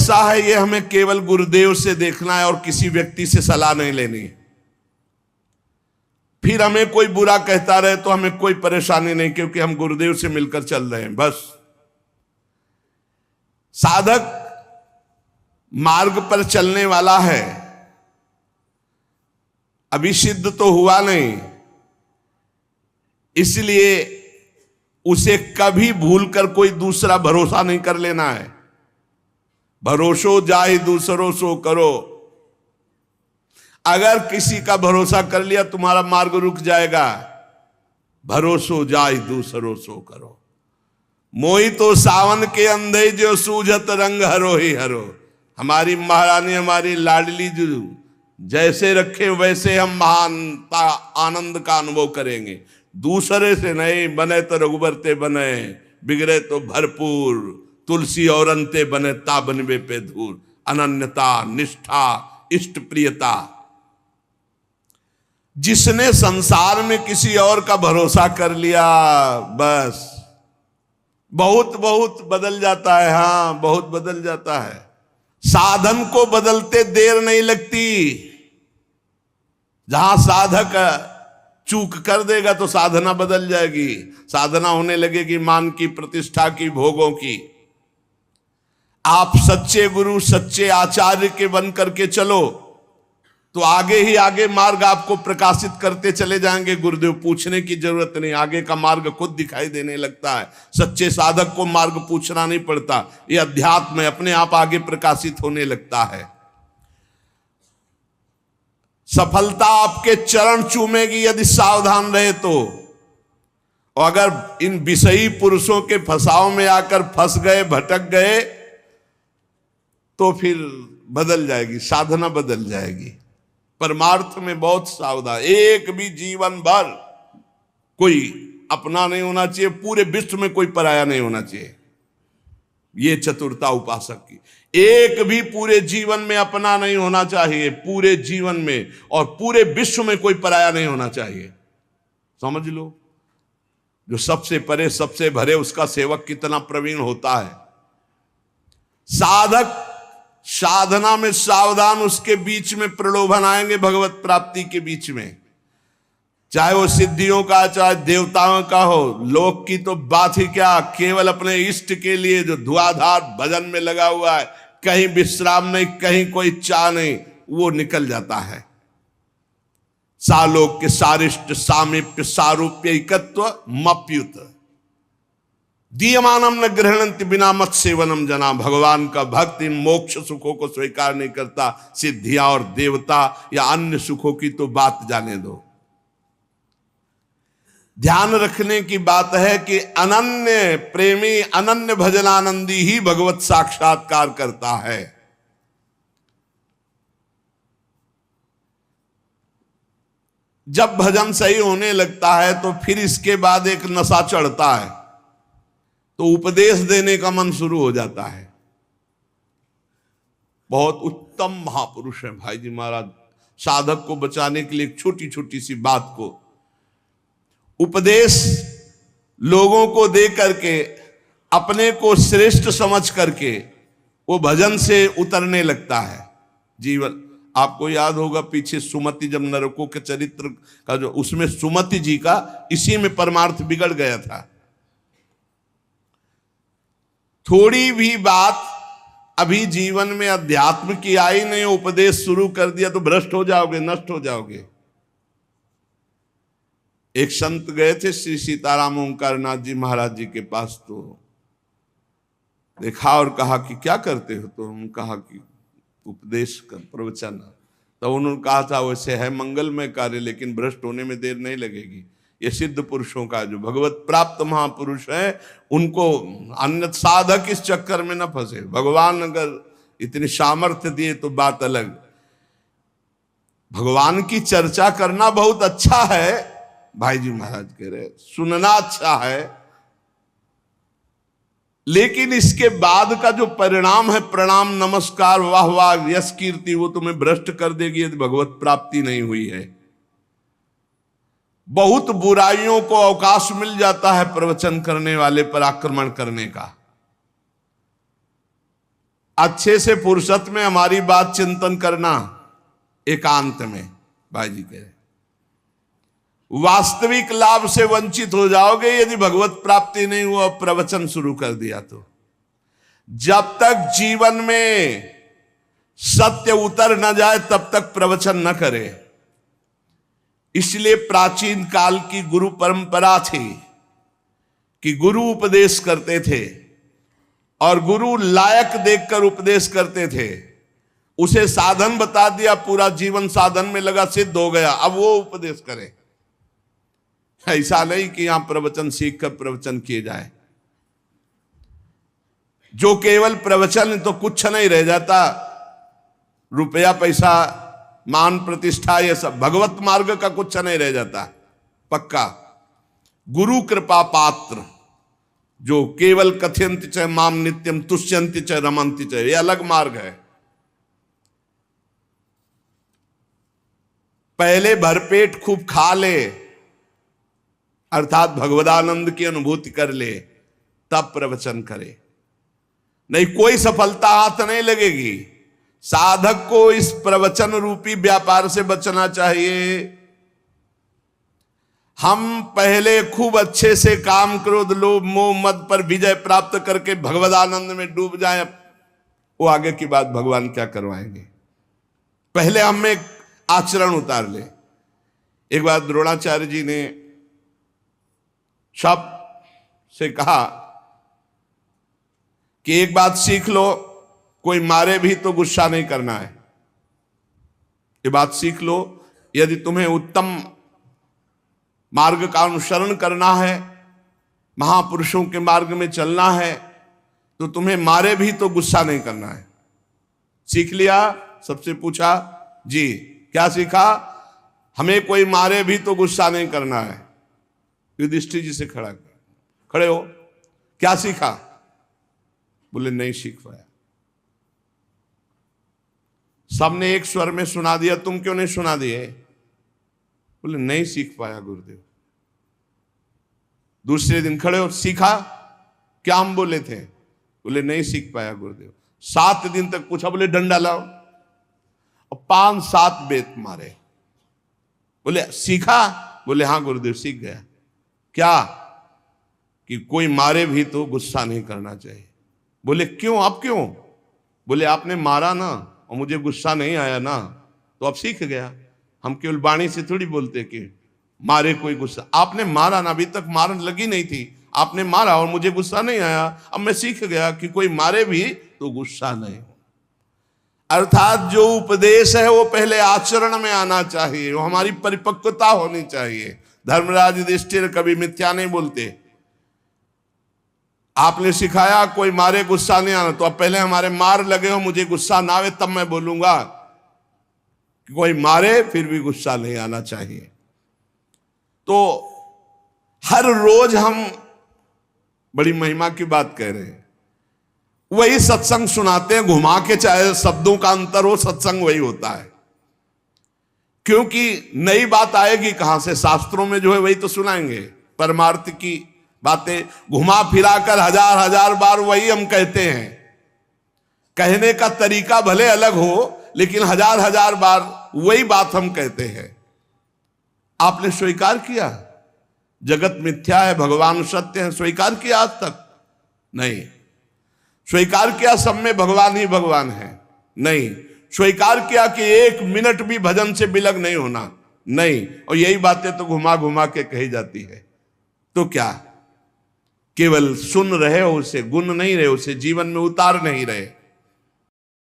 कैसा है ये हमें केवल गुरुदेव से देखना है और किसी व्यक्ति से सलाह नहीं लेनी। फिर हमें कोई बुरा कहता रहे तो हमें कोई परेशानी नहीं, क्योंकि हम गुरुदेव से मिलकर चल रहे हैं। बस साधक मार्ग पर चलने वाला है, अभी सिद्ध तो हुआ नहीं, इसलिए उसे कभी भूलकर कोई दूसरा भरोसा नहीं कर लेना है। भरोसो जाहि दूसरों सो करो। अगर किसी का भरोसा कर लिया तुम्हारा मार्ग रुक जाएगा। भरोसो जाहि दूसरों सो करो। मोही तो सावन के अंधे जो सूझत रंग हरो ही हरो। हमारी महारानी, हमारी लाडली जो जैसे रखे वैसे हम महानता आनंद का अनुभव करेंगे। दूसरे से नहीं, बने तो रघुबर ते बने, बिगड़े तो भरपूर, तुलसी और अंते बने ता बनवे पे धूर। अनन्यता, निष्ठा, इष्ट प्रियता। जिसने संसार में किसी और का भरोसा कर लिया, बस बहुत बहुत बदल जाता है। हाँ, बहुत बदल जाता है। साधन को बदलते देर नहीं लगती। जहां साधक चूक कर देगा तो साधना बदल जाएगी। साधना होने लगेगी मान की, प्रतिष्ठा की, भोगों की। आप सच्चे गुरु, सच्चे आचार्य के बन करके चलो तो आगे ही आगे मार्ग आपको प्रकाशित करते चले जाएंगे। गुरुदेव पूछने की जरूरत नहीं, आगे का मार्ग खुद दिखाई देने लगता है। सच्चे साधक को मार्ग पूछना नहीं पड़ता, ये अध्यात्म है, अपने आप आगे प्रकाशित होने लगता है। सफलता आपके चरण चूमेगी यदि सावधान रहे तो। और अगर इन विषयी पुरुषों के फसाव में आकर फंस गए, भटक गए, तो फिर बदल जाएगी, साधना बदल जाएगी। परमार्थ में बहुत सावधान। एक भी जीवन भर कोई अपना नहीं होना चाहिए, पूरे विश्व में कोई पराया नहीं होना चाहिए। ये चतुरता उपासक की। एक भी पूरे जीवन में अपना नहीं होना चाहिए, पूरे जीवन में, और पूरे विश्व में कोई पराया नहीं होना चाहिए। समझ लो, जो सबसे परे सबसे भरे उसका सेवक कितना प्रवीण होता है। साधक साधना में सावधान, उसके बीच में प्रलोभन आएंगे भगवत प्राप्ति के बीच में, चाहे वो सिद्धियों का, चाहे देवताओं का हो। लोक की तो बात ही क्या, केवल अपने इष्ट के लिए जो धुआंधार भजन में लगा हुआ है, कहीं विश्राम नहीं, कहीं कोई चाह नहीं, वो निकल जाता है। सालोक के सारिष्ट सामीप्य सारूप्य एकत्व मप्युत दीयमानम न गृहणंति बिना मत सेवनम जना। भगवान का भक्त इन मोक्ष सुखों को स्वीकार नहीं करता। सिद्धियां और देवता या अन्य सुखों की तो बात जाने दो। ध्यान रखने की बात है कि अनन्य प्रेमी, अनन्य भजनानंदी ही भगवत साक्षात्कार करता है। जब भजन सही होने लगता है तो फिर इसके बाद एक नशा चढ़ता है, तो उपदेश देने का मन शुरू हो जाता है। बहुत उत्तम महापुरुष हैं भाई जी महाराज। साधक को बचाने के लिए एक छोटी छोटी सी बात को उपदेश लोगों को दे करके, अपने को श्रेष्ठ समझ करके वो भजन से उतरने लगता है। जीवन आपको याद होगा पीछे सुमति, जब नरकों के चरित्र का जो, उसमें सुमति जी का इसी में परमार्थ बिगड़ गया था। थोड़ी भी बात अभी जीवन में अध्यात्म की आई नहीं, उपदेश शुरू कर दिया तो भ्रष्ट हो जाओगे, नष्ट हो जाओगे। एक संत गए थे श्री सीताराम ओंकारनाथ जी महाराज जी के पास, तो देखा और कहा कि क्या करते हो? तो उन्होंने कहा कि उपदेश का प्रवचन। तो उन्होंने कहा था वैसे है मंगलमय कार्य, लेकिन भ्रष्ट होने में देर नहीं लगेगी। ये सिद्ध पुरुषों का, जो भगवत प्राप्त महापुरुष है, उनको अन्य साधक इस चक्कर में न फंसे। भगवान अगर इतनी सामर्थ्य दिए तो बात अलग। भगवान की चर्चा करना बहुत अच्छा है, भाई जी महाराज कह रहे, सुनना अच्छा है, लेकिन इसके बाद का जो परिणाम है, प्रणाम नमस्कार वाह वाह यश कीर्ति, वो तुम्हें भ्रष्ट कर देगी यदि भगवत प्राप्ति नहीं हुई है। बहुत बुराइयों को अवकाश मिल जाता है प्रवचन करने वाले पर आक्रमण करने का। अच्छे से फुर्सत में हमारी बात चिंतन करना, एकांत में। भाई जी कह रहे वास्तविक लाभ से वंचित हो जाओगे यदि भगवत प्राप्ति नहीं हुआ, प्रवचन शुरू कर दिया तो। जब तक जीवन में सत्य उतर न जाए तब तक प्रवचन न करे। इसलिए प्राचीन काल की गुरु परंपरा थी कि गुरु उपदेश करते थे और गुरु लायक देखकर उपदेश करते थे। उसे साधन बता दिया, पूरा जीवन साधन में लगा, सिद्ध हो गया, अब वो उपदेश करे। ऐसा नहीं कि यहां प्रवचन सीख कर प्रवचन किए जाए। जो केवल प्रवचन तो कुछ नहीं रह जाता, रुपया पैसा मान प्रतिष्ठा ये सब, भगवत मार्ग का कुछ नहीं रह जाता पक्का। गुरु कृपा पात्र जो केवल कथयंति च माम नित्यम तुष्यंति च रमंति च, ये अलग मार्ग है। पहले भरपेट खूब खा ले, अर्थात भगवदानंद की अनुभूति कर ले, तब प्रवचन करे, नहीं कोई सफलता हाथ नहीं लगेगी। साधक को इस प्रवचन रूपी व्यापार से बचना चाहिए। हम पहले खूब अच्छे से काम क्रोध लोभ मोह मद पर विजय प्राप्त करके भगवदानंद में डूब जाएं, वो आगे की बात भगवान क्या करवाएंगे। पहले हम में आचरण उतार ले। एक बार द्रोणाचार्य जी ने सब से कहा कि एक बात सीख लो, कोई मारे भी तो गुस्सा नहीं करना है। ये बात सीख लो, यदि तुम्हें उत्तम मार्ग का अनुसरण करना है, महापुरुषों के मार्ग में चलना है, तो तुम्हें मारे भी तो गुस्सा नहीं करना है। सीख लिया? सबसे पूछा जी क्या सीखा? हमें कोई मारे भी तो गुस्सा नहीं करना है। युधिष्ठिर जी से खड़े हो, क्या सीखा? बोले नहीं सीख पाया। सबने एक स्वर में सुना दिया, तुम क्यों नहीं सुना दिए? बोले नहीं सीख पाया गुरुदेव। दूसरे दिन खड़े हो, सीखा? क्या हम बोले थे? बोले नहीं सीख पाया गुरुदेव। 7 दिन तक पूछा, बोले डंडा लाओ, और 5-7 बेत मारे। बोले सीखा? बोले हाँ गुरुदेव सीख गया। क्या? कि कोई मारे भी तो गुस्सा नहीं करना चाहिए। बोले क्यों? आप क्यों? बोले आपने मारा ना और मुझे गुस्सा नहीं आया ना, तो अब सीख गया। हम केवल वाणी से थोड़ी बोलते कि मारे कोई गुस्सा, आपने मारा ना, अभी तक मारन लगी नहीं थी, आपने मारा और मुझे गुस्सा नहीं आया, अब मैं सीख गया कि कोई मारे भी तो गुस्सा नहीं हो। अर्थात जो उपदेश है वो पहले आचरण में आना चाहिए, वो हमारी परिपक्वता होनी चाहिए। धर्मराज युधिष्ठिर कभी मिथ्या नहीं बोलते। आपने सिखाया कोई मारे गुस्सा नहीं आना, तो अब पहले हमारे मार लगे हो, मुझे गुस्सा ना आवे तब मैं बोलूंगा। कोई मारे फिर भी गुस्सा नहीं आना चाहिए। तो हर रोज हम बड़ी महिमा की बात कह रहे हैं, वही सत्संग सुनाते हैं घुमा के, चाहे शब्दों का अंतर हो, सत्संग वही होता है। क्योंकि नई बात आएगी कहां से? शास्त्रों में जो है वही तो सुनाएंगे। परमार्थ की बातें घुमा फिरा कर 1000 बार वही हम कहते हैं। कहने का तरीका भले अलग हो, लेकिन 1000 बार वही बात हम कहते हैं। आपने स्वीकार किया जगत मिथ्या है, भगवान सत्य है? स्वीकार किया आज तक? नहीं। स्वीकार किया सब में भगवान ही भगवान है? नहीं। स्वीकार किया कि 1 मिनट भी भजन से बिलग नहीं होना? नहीं। और यही बातें तो घुमा घुमा के कही जाती है। तो क्या केवल सुन रहे हो, उसे गुण नहीं रहे, उसे जीवन में उतार नहीं रहे?